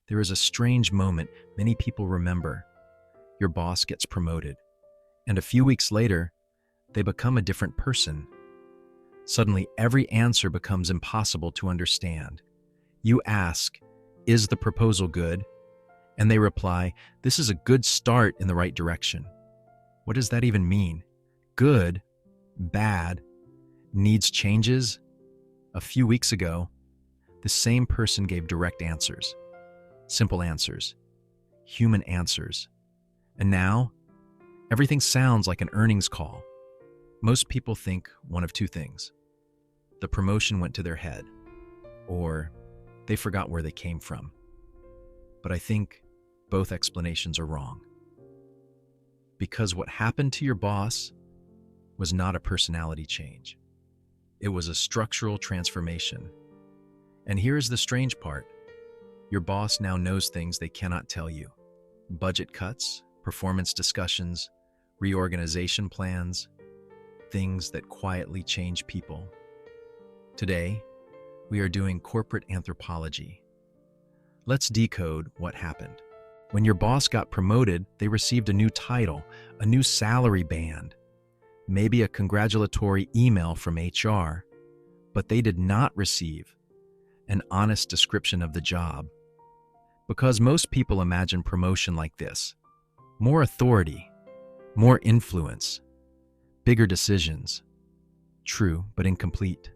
There is a strange moment many people remember. Your boss gets promoted, and a few weeks later, they become a different person. Suddenly, every answer becomes impossible to understand. You ask, "Is the proposal good?" And they reply, "This is a good start in the right direction." What does that even mean? Good? Bad? Needs changes? A few weeks ago, the same person gave direct answers, simple answers, human answers. And now, everything sounds like an earnings call. Most people think one of two things: the promotion went to their head, or they forgot where they came from. But I think both explanations are wrong. Because what happened to your boss was not a personality change. It was a structural transformation. And here's the strange part. Your boss now knows things they cannot tell you. Budget cuts, performance discussions, reorganization plans, things that quietly change people. Today, we are doing corporate anthropology. Let's decode what happened. When your boss got promoted, they received a new title, a new salary band, maybe a congratulatory email from HR, but they did not receive an honest description of the job. Because most people imagine promotion like this: more authority, more influence, bigger decisions. True, but incomplete.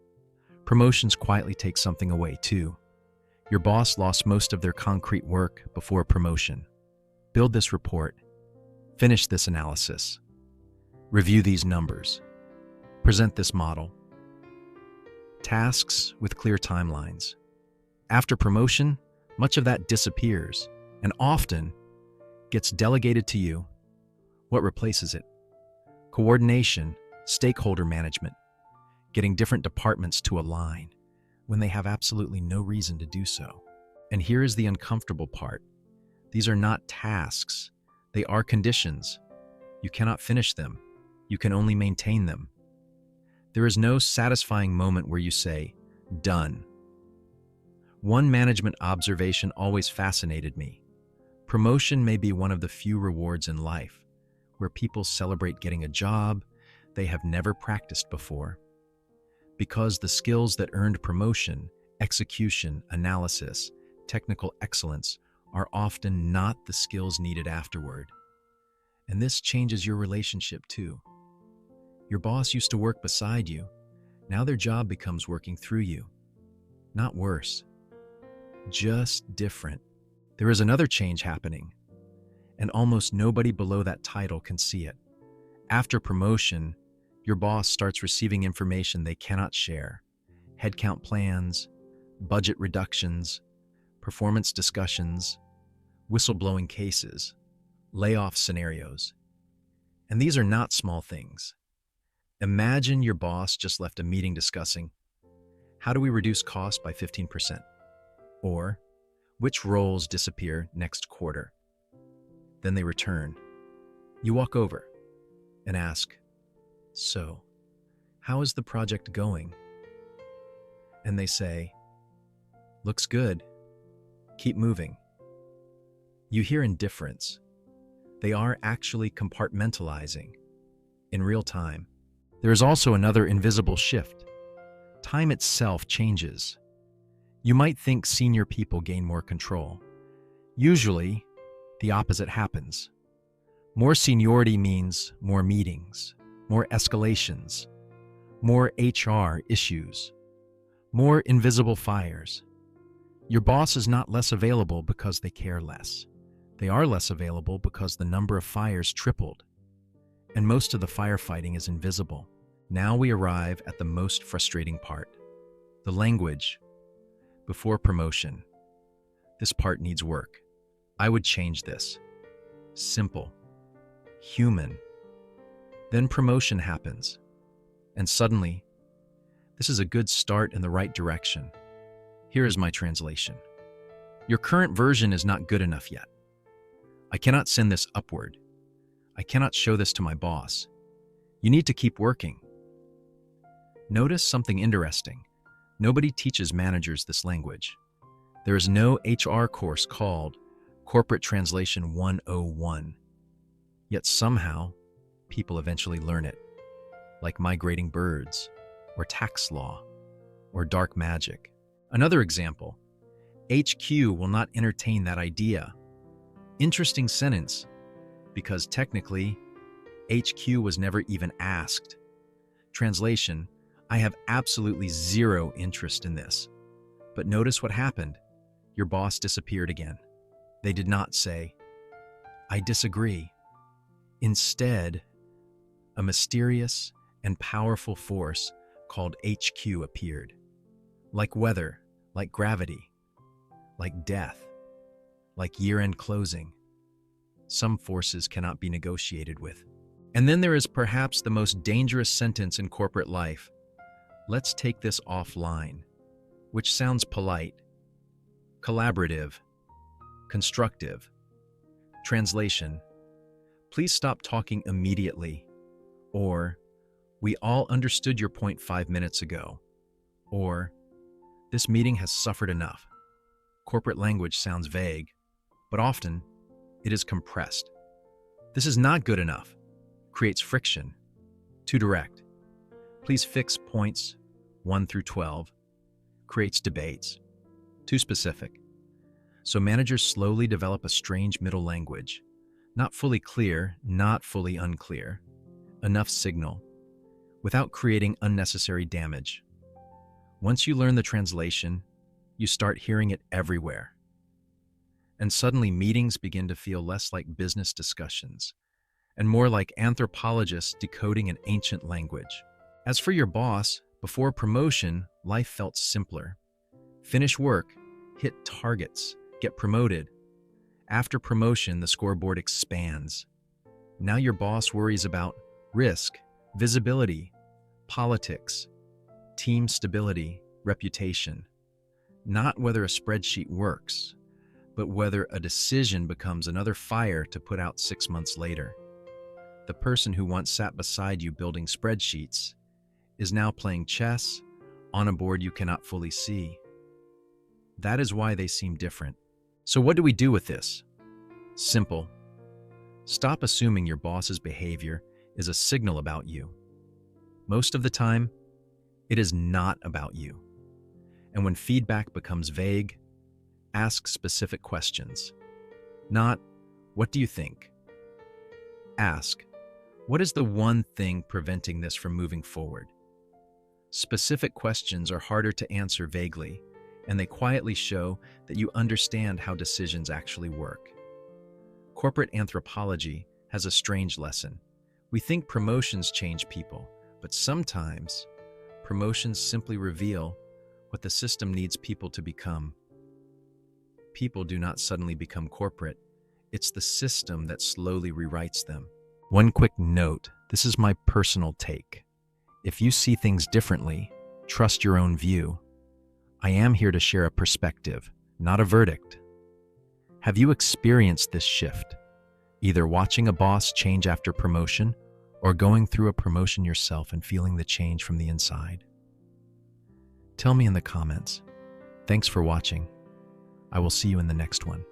Promotions quietly take something away too. Your boss lost most of their concrete work before promotion. Build this report. Finish this analysis. Review these numbers. Present this model. Tasks with clear timelines. After promotion, much of that disappears and often gets delegated to you. What replaces it? Coordination, stakeholder management, getting different departments to align when they have absolutely no reason to do so. And here is the uncomfortable part. These are not tasks. They are conditions. You cannot finish them. You can only maintain them. There is no satisfying moment where you say, "Done." One management observation always fascinated me. Promotion may be one of the few rewards in life where people celebrate getting a job they have never practiced before. Because the skills that earned promotion, execution, analysis, technical excellence, are often not the skills needed afterward. And this changes your relationship too. Your boss used to work beside you. Now their job becomes working through you. Not worse, just different. There is another change happening, and almost nobody below that title can see it. After promotion, your boss starts receiving information they cannot share: headcount plans, budget reductions, performance discussions, whistleblowing cases, layoff scenarios. And these are not small things. Imagine your boss just left a meeting discussing, "How do we reduce costs by 15%? Or, "Which roles disappear next quarter?" Then they return. You walk over and ask, "So, how is the project going?" And they say, "Looks good. Keep moving." You hear indifference. They are actually compartmentalizing in real time. There is also another invisible shift. Time itself changes. You might think senior people gain more control. Usually, the opposite happens. More seniority means more meetings, more escalations, more HR issues, more invisible fires. Your boss is not less available because they care less. They are less available because the number of fires tripled, and most of the firefighting is invisible. Now we arrive at the most frustrating part: the language. Before promotion, this part needs work. I would change this. Simple, human. Then promotion happens, and suddenly, this is a good start in the right direction. Here is my translation. Your current version is not good enough yet. I cannot send this upward. I cannot show this to my boss. You need to keep working. Notice something interesting. Nobody teaches managers this language. There is no HR course called Corporate Translation 101, yet somehow people eventually learn it, like migrating birds, or tax law, or dark magic. Another example, HQ will not entertain that idea. Interesting sentence, because technically, HQ was never even asked. Translation, I have absolutely zero interest in this. But notice what happened. Your boss disappeared again. They did not say, I disagree. Instead, a mysterious and powerful force called HQ appeared. Like weather, like gravity, like death, like year-end closing. Some forces cannot be negotiated with. And then there is perhaps the most dangerous sentence in corporate life. Let's take this offline, which sounds polite, collaborative, constructive. Translation, please stop talking immediately, or we all understood your point 5 minutes ago, or this meeting has suffered enough. Corporate language sounds vague, but often it is compressed. This is not good enough. Creates friction. Too direct. Please fix points 1 through 12. Creates debates. Too specific. So managers slowly develop a strange middle language. Not fully clear, not fully unclear. Enough signal, without creating unnecessary damage. Once you learn the translation, you start hearing it everywhere. And suddenly meetings begin to feel less like business discussions and more like anthropologists decoding an ancient language. As for your boss, before promotion, life felt simpler. Finish work, hit targets, get promoted. After promotion, the scoreboard expands. Now your boss worries about risk, visibility, politics, team stability, reputation. Not whether a spreadsheet works, but whether a decision becomes another fire to put out 6 months later. The person who once sat beside you building spreadsheets is now playing chess on a board you cannot fully see. That is why they seem different. So what do we do with this? Simple. Stop assuming your boss's behavior is a signal about you. Most of the time, it is not about you. And when feedback becomes vague, ask specific questions. Not, what do you think? Ask, what is the one thing preventing this from moving forward? Specific questions are harder to answer vaguely, and they quietly show that you understand how decisions actually work. Corporate anthropology has a strange lesson. We think promotions change people, but sometimes promotions simply reveal what the system needs people to become. People do not suddenly become corporate. It's the system that slowly rewrites them. One quick note, this is my personal take. If you see things differently, trust your own view. I am here to share a perspective, not a verdict. Have you experienced this shift? Either watching a boss change after promotion or going through a promotion yourself and feeling the change from the inside? Tell me in the comments. Thanks for watching. I will see you in the next one.